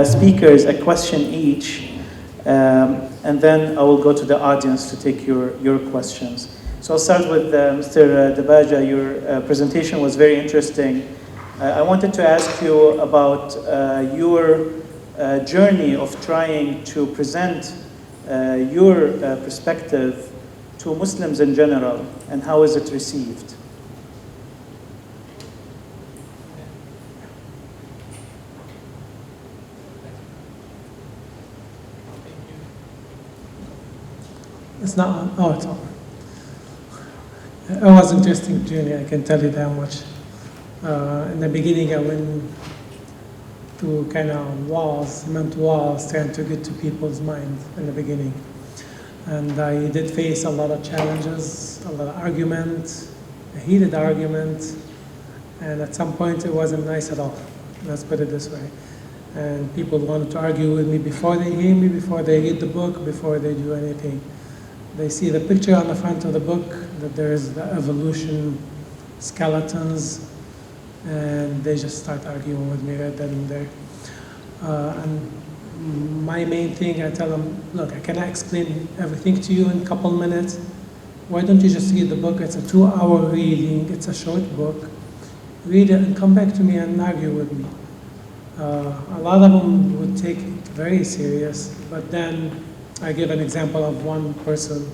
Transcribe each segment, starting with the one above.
speakers a question each, and then I will go to the audience to take your questions. So I'll start with Mr. Dabaja. Your presentation was very interesting. I wanted to ask you about your journey of trying to present your perspective to Muslims in general, and how is it received? It's not on. Oh, it's on. It was an interesting journey, I can tell you that much. In the beginning, I went to kind of cement walls, trying to get to people's minds in the beginning. And I did face a lot of challenges, a lot of arguments, a heated argument, and at some point it wasn't nice at all. Let's put it this way. And people wanted to argue with me before they hear me, before they read the book, before they do anything. They see the picture on the front of the book, that there is the evolution skeletons, and they just start arguing with me right then and there. And my main thing, I tell them, look, I cannot explain everything to you in a couple minutes. Why don't you just read the book? It's a 2-hour reading, it's a short book. Read it and come back to me and argue with me. A lot of them would take it very serious, but then I give an example of one person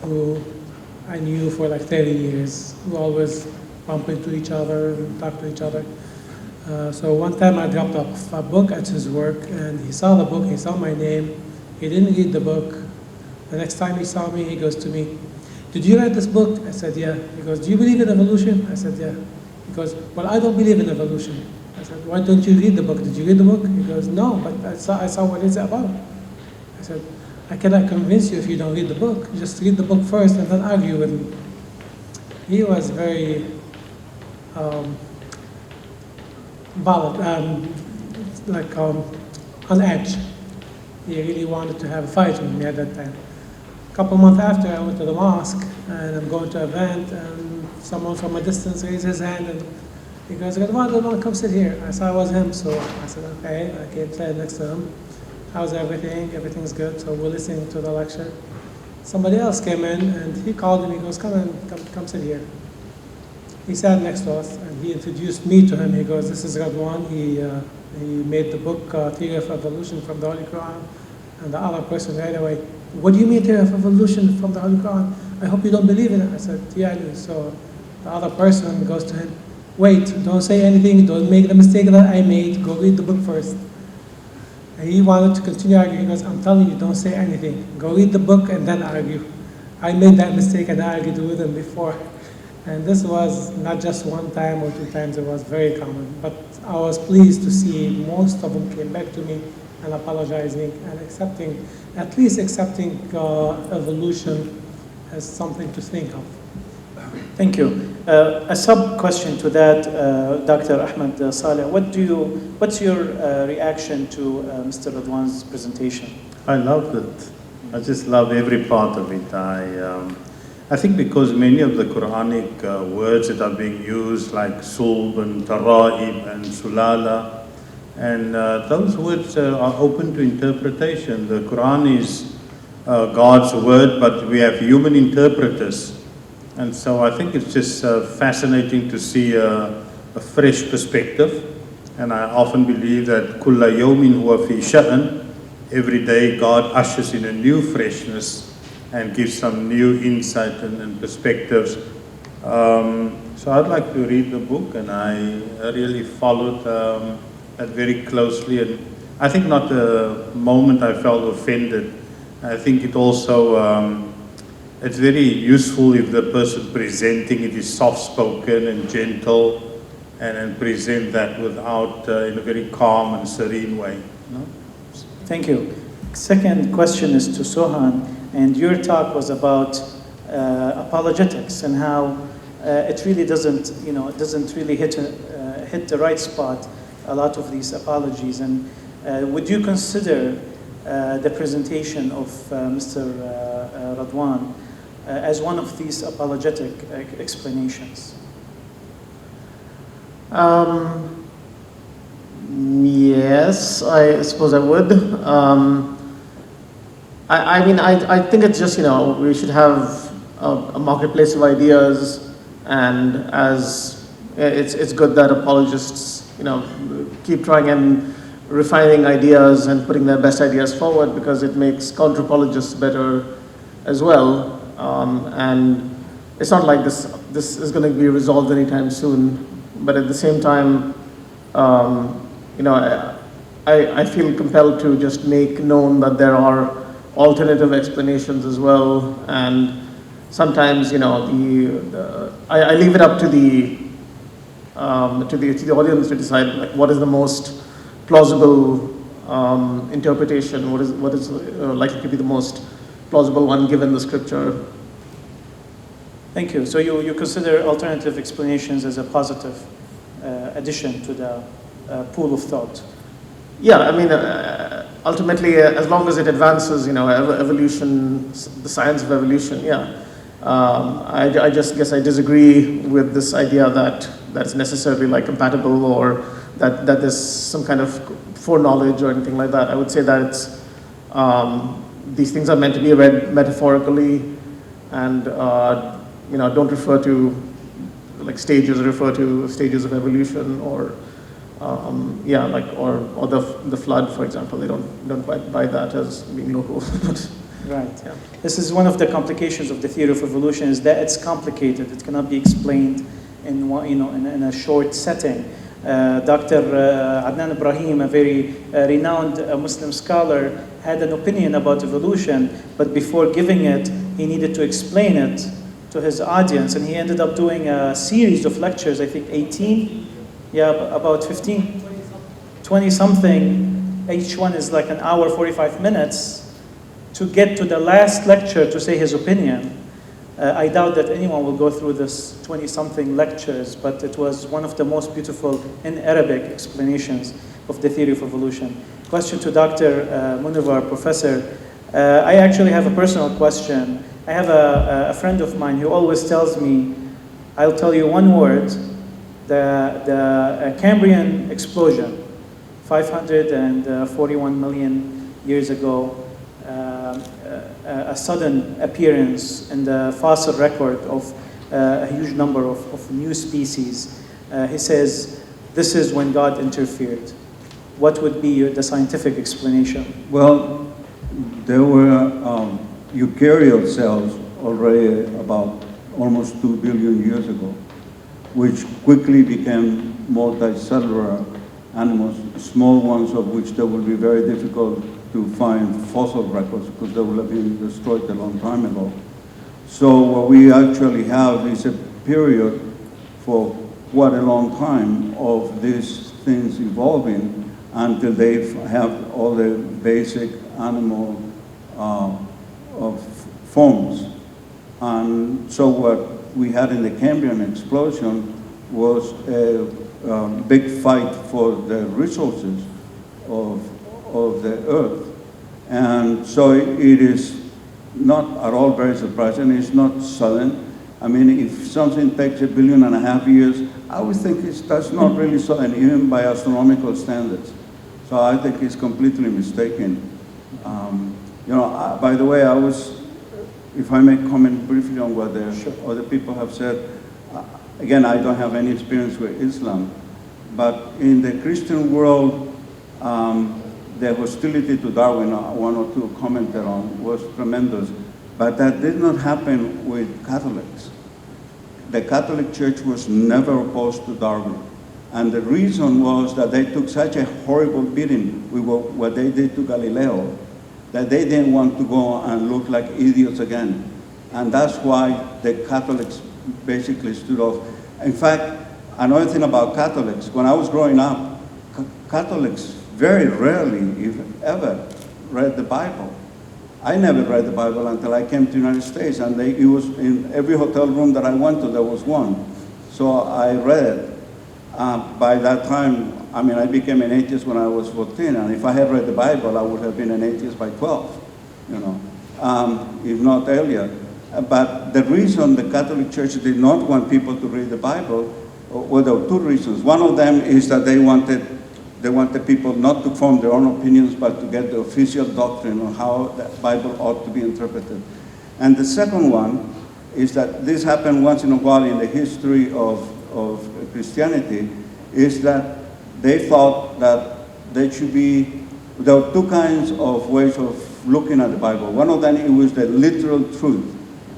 who I knew for like 30 years, who always bump into each other and talk to each other. So one time I dropped off a book at his work, and he saw the book, he saw my name, he didn't read the book. The next time he saw me, he goes to me, did you read this book? I said, yeah. He goes, do you believe in evolution? I said, yeah. He goes, well, I don't believe in evolution. I said, why don't you read the book? Did you read the book? He goes, no, but I saw what it's about. I said, I cannot convince you if you don't read the book. Just read the book first and then argue with me. He was very on edge. He really wanted to have a fight with me at that time. A couple months after, I went to the mosque, and I'm going to an event, and someone from a distance raised his hand, and he goes, Radwan, come sit here. I saw it was him, so I said, okay. I came sit next to him. How's everything? Everything's good. So we're listening to the lecture. Somebody else came in, and he called him. He goes, come sit here. He sat next to us, and he introduced me to him. He goes, this is Radwan. He made the book Theory of Evolution from the Holy Quran. And the other person right away, what do you mean Theory of Evolution from the Holy Quran? I hope you don't believe in it. I said, yeah, I do. So the other person goes to him, wait, don't say anything. Don't make the mistake that I made. Go read the book first. And he wanted to continue arguing. He goes, I'm telling you, don't say anything. Go read the book and then argue. I made that mistake and I argued with him before. And this was not just one time or 2 times, it was very common. But I was pleased to see most of them came back to me and apologizing and at least accepting evolution as something to think of. Thank you. A sub-question to that, Dr. Ahmed Saleh, what's your reaction to Mr. Radwan's presentation? I loved it. I just love every part of it. I think because many of the Quranic words that are being used, like sulb and tara'ib and sulala, and those words are open to interpretation. The Quran is God's word, but we have human interpreters. And so I think it's just fascinating to see a fresh perspective. And I often believe that kulla yawmin huwa fi sha'an. Every day God ushers in a new freshness and gives some new insight and perspectives. So I'd like to read the book, and I really followed that very closely. And I think not a moment I felt offended. I think it also, it's very useful if the person presenting it is soft-spoken and gentle, and present that without, in a very calm and serene way. No? Thank you. Second question is to Sohan, and your talk was about apologetics and how it really doesn't, it doesn't really hit the right spot, a lot of these apologies. And would you consider the presentation of Mr. Radwan as one of these apologetic explanations? Yeah, Yes, I suppose I would. I mean, I think it's just, we should have a marketplace of ideas, and as it's good that apologists, keep trying and refining ideas and putting their best ideas forward, because it makes counter-apologists better as well. And it's not like this is going to be resolved anytime soon, but at the same time, I feel compelled to just make known that there are alternative explanations as well, and sometimes, I leave it up to the audience to decide, like, what is the most plausible interpretation, what is likely to be the most plausible one given the scripture. Thank you. So you consider alternative explanations as a positive addition to the pool of thought? Yeah, I mean, ultimately, as long as it advances, evolution, the science of evolution, yeah. I just guess I disagree with this idea that that's necessarily like compatible, or that there's some kind of foreknowledge or anything like that. I would say that it's, these things are meant to be read metaphorically, and don't refer to like stages, refer to stages of evolution, or or the flood, for example. They don't quite buy that as being local. Right. Yeah. This is one of the complications of the theory of evolution, is that it's complicated. It cannot be explained in one, in a short setting. Dr. Adnan Ibrahim, a very renowned Muslim scholar, had an opinion about evolution, but before giving it, he needed to explain it to his audience, and he ended up doing a series of lectures, I think 18, about 15, 20 something. Each one is like an hour, 45 minutes, to get to the last lecture to say his opinion. I doubt that anyone will go through this 20-something lectures, but it was one of the most beautiful in Arabic explanations of the theory of evolution. Question to Dr. Munivar, Professor. I actually have a personal question. I have a friend of mine who always tells me, I'll tell you one word, the Cambrian explosion, 541 million years ago, a sudden appearance in the fossil record of a huge number of new species. He says, this is when God interfered. What would be the scientific explanation? Well, there were eukaryote cells already about almost 2 billion years ago, which quickly became multicellular animals, small ones of which there will be very difficult to find fossil records because they will have been destroyed a long time ago. So what we actually have is a period for quite a long time of these things evolving until they have all the basic animal forms. And so what we had in the Cambrian explosion was a big fight for the resources of the Earth. And so it is not at all very surprising. It's not sudden. I mean, if something takes 1.5 billion years, I would think that's not really sudden, even by astronomical standards. So I think it's completely mistaken. By the way, if I may comment briefly on what the other people have said, again, I don't have any experience with Islam, but in the Christian world, the hostility to Darwin, one or two commented on, was tremendous. But that did not happen with Catholics. The Catholic Church was never opposed to Darwin. And the reason was that they took such a horrible beating with what they did to Galileo, that they didn't want to go and look like idiots again. And that's why the Catholics basically stood off. In fact, another thing about Catholics, when I was growing up, Catholics very rarely, if ever, read the Bible. I never read the Bible until I came to the United States, and it was in every hotel room that I went to, there was one. So I read it. By that time, I mean, I became an atheist when I was 14, and if I had read the Bible, I would have been an atheist by 12, if not earlier. But the reason the Catholic Church did not want people to read the Bible, well, there were two reasons. One of them is that they wanted They wanted people not to form their own opinions, but to get the official doctrine on how the Bible ought to be interpreted. And the second one is that this happened once in a while in the history of Christianity, is that they thought that there were two kinds of ways of looking at the Bible. One of them, it was the literal truth,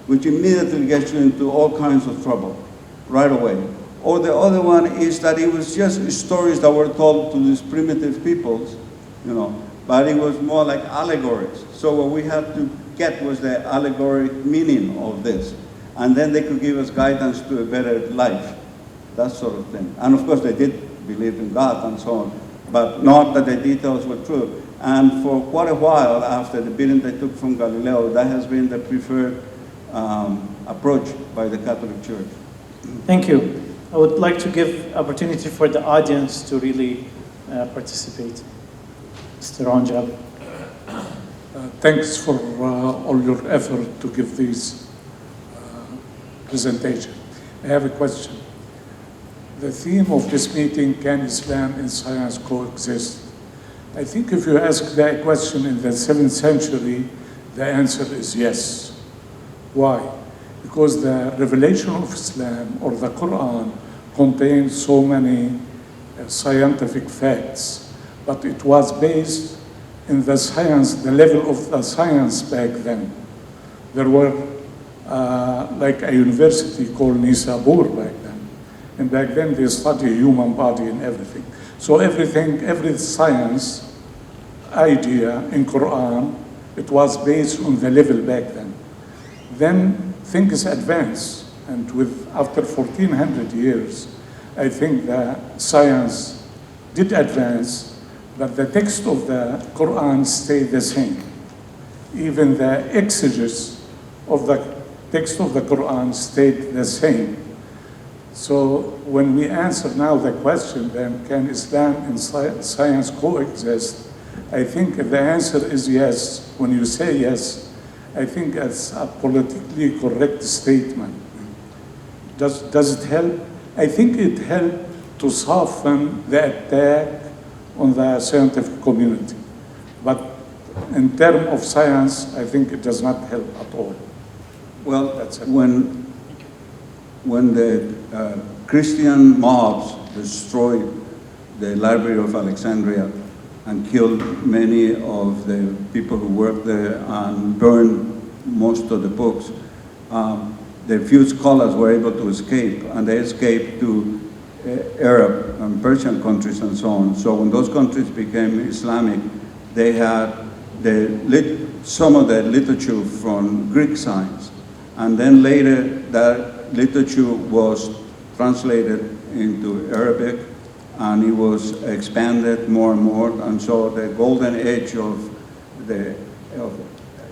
which immediately gets you into all kinds of trouble right away. Or the other one is that it was just stories that were told to these primitive peoples, but it was more like allegories. So what we had to get was the allegoric meaning of this. And then they could give us guidance to a better life, that sort of thing. And of course they did believe in God and so on, but not that the details were true. And for quite a while after the beating they took from Galileo, that has been the preferred approach by the Catholic Church. Thank you. I would like to give opportunity for the audience to really participate. Mr. Ranjab. Thanks for all your effort to give this presentation. I have a question. The theme of this meeting, can Islam and science coexist? I think if you ask that question in the 7th century, the answer is yes. Why? Because the revelation of Islam or the Quran contains so many scientific facts, but it was based in the science, the level of the science back then. There were like a university called Nisabur back then. And back then they study human body and everything. So every science idea in Quran, it was based on the level back then. Then things advanced, and after 1400 years, I think that science did advance, but the text of the Quran stayed the same. Even the exegesis of the text of the Quran stayed the same. So when we answer now the question, then can Islam and science coexist? I think the answer is yes. When you say yes, I think it's a politically correct statement. Does it help? I think it helped to soften the attack on the scientific community. But in terms of science, I think it does not help at all. Well, when the Christian mobs destroyed the Library of Alexandria and killed many of the people who worked there and burned most of the books, the few scholars were able to escape, and they escaped to Arab and Persian countries and so on. So when those countries became Islamic, they had some of the literature from Greek science. And then later that literature was translated into Arabic, and it was expanded more and more. And so the golden age of the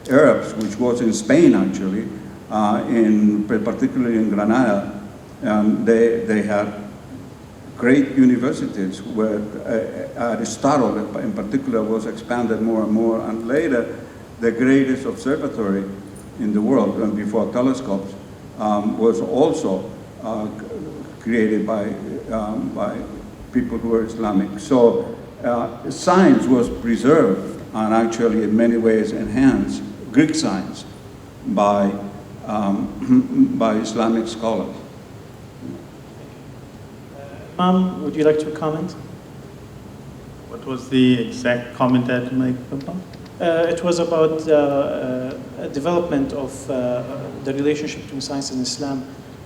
Arabs, which was in Spain actually, particularly in Granada, they had great universities where Aristotle in particular was expanded more and more. And later, the greatest observatory in the world, and before telescopes, was also created by people who were Islamic. So science was preserved and actually in many ways enhanced, Greek science, by Islamic scholars. Ma'am, would you like to comment? What was the exact comment I had to make, Papa? It was about development of the relationship between science and Islam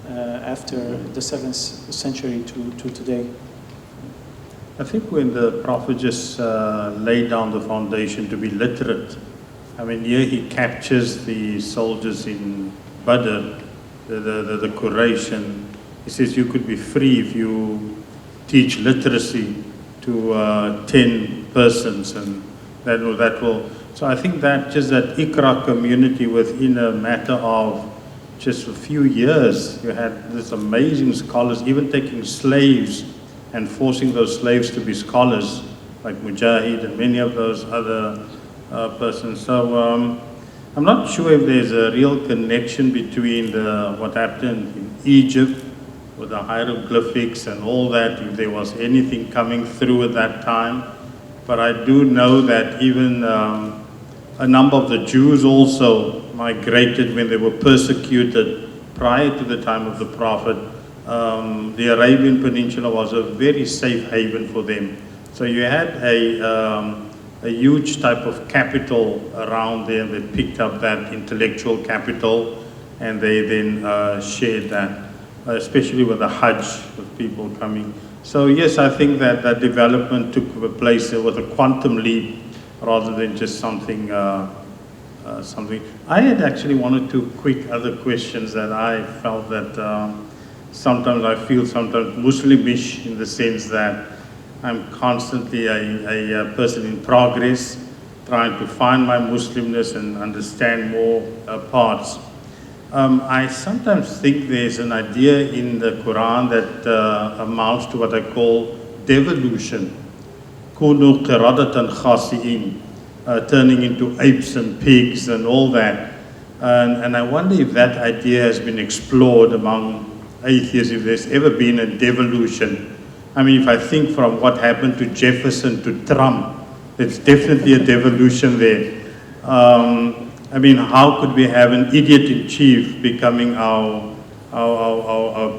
after the 7th century to today. I think when the Prophet just laid down the foundation to be literate, I mean, here he captures the soldiers in Badr, the Quraysh, and he says you could be free if you teach literacy to 10 persons, and that will. So I think that just that Iqra community within a matter of just a few years, you had this amazing scholars, even taking slaves and forcing those slaves to be scholars, like Mujahid and many of those other persons. So I'm not sure if there's a real connection between what happened in Egypt with the hieroglyphics and all that, if there was anything coming through at that time. But I do know that even a number of the Jews also migrated when they were persecuted prior to the time of the Prophet. The Arabian Peninsula was a very safe haven for them. So you had a huge type of capital around there. They picked up that intellectual capital and they then shared that, especially with the Hajj, with people coming. So yes, I think that that development took place with a quantum leap rather than just something. Something. I had actually one or two quick other questions that I felt that sometimes I feel sometimes Muslimish in the sense that I'm constantly a person in progress, trying to find my Muslimness and understand more parts. I sometimes think there's an idea in the Quran that amounts to what I call devolution. Kunu qiradatan khasi'in, turning into apes and pigs and all that. And I wonder if that idea has been explored among atheists, if there's ever been a devolution. I mean, if I think from what happened to Jefferson to Trump, there's definitely a devolution there. I mean, how could we have an idiot in chief becoming our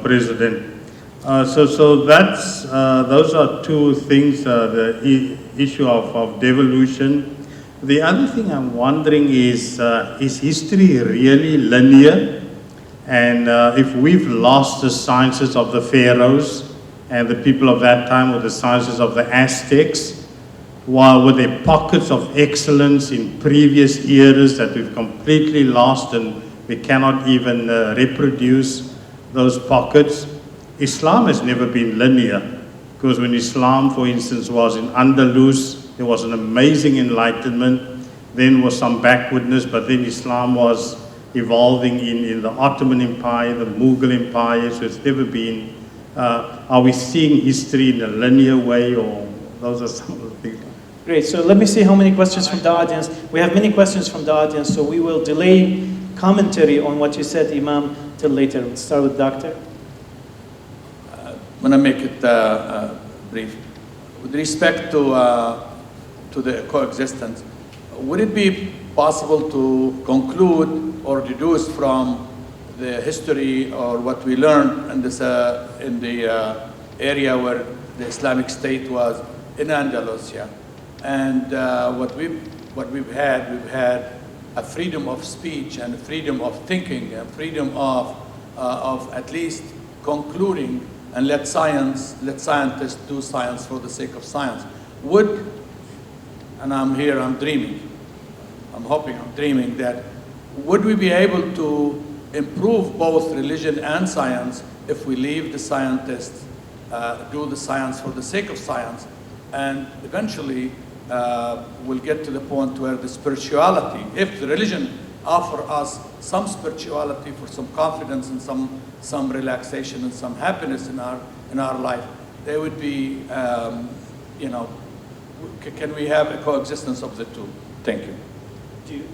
president? So that's, those are two things, the issue of devolution. The other thing I'm wondering is history really linear? And if we've lost the sciences of the pharaohs and the people of that time, or the sciences of the Aztecs, while were there pockets of excellence in previous eras that we've completely lost and we cannot even reproduce those pockets? Islam has never been linear, because when Islam, for instance, was in Andalus, there was an amazing enlightenment, then was some backwardness, but then Islam was evolving in the Ottoman Empire, the Mughal Empire, so it's never been, are we seeing history in a linear way, or those are some of the things? Great, so let me see how many questions from the audience. We have many questions from the audience, so we will delay commentary on what you said, Imam, till later. Let's start with Doctor. I'm going to make it brief. With respect to the coexistence, would it be possible to conclude or deduce from the history or what we learned in this in the area where the Islamic State was in Andalusia, and what we've had a freedom of speech and freedom of thinking and freedom of at least concluding, and let scientists do science for the sake of science. And I'm dreaming, I'm hoping, I'm dreaming that would we be able to improve both religion and science if we leave the scientists do the science for the sake of science, and eventually we'll get to the point where the spirituality, if the religion offer us some spirituality for some confidence and some relaxation and some happiness in our life, they would be, can we have a coexistence of the two? Thank you.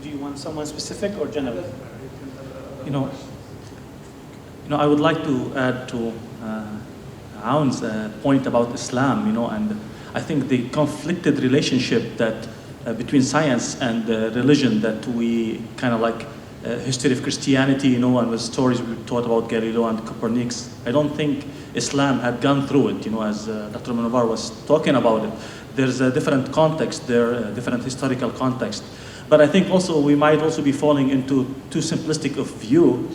Do you want someone specific or general? I would like to add to Aoun's point about Islam, and I think the conflicted relationship that between science and religion that we kind of like history of Christianity, and the stories we taught about Galileo and Copernicus. I don't think Islam had gone through it, as Dr. Munawar was talking about it. There's a different context there, different historical context. But I think also we might also be falling into too simplistic of view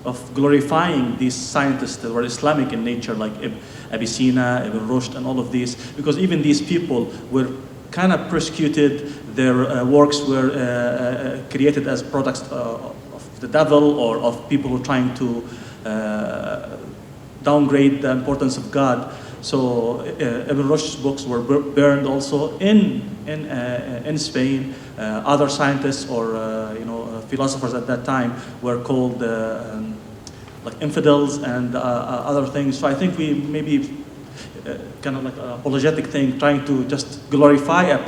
of glorifying these scientists that were Islamic in nature, like Avicenna, Ibn Rushd, and all of these, because even these people were kind of persecuted. Their works were created as products of the devil or of people who are trying to downgrade the importance of God. So Ibn Rushd's books were burned also in Spain. Other scientists or philosophers at that time were called like infidels and other things. So I think we maybe kind of like an apologetic thing, trying to just glorify a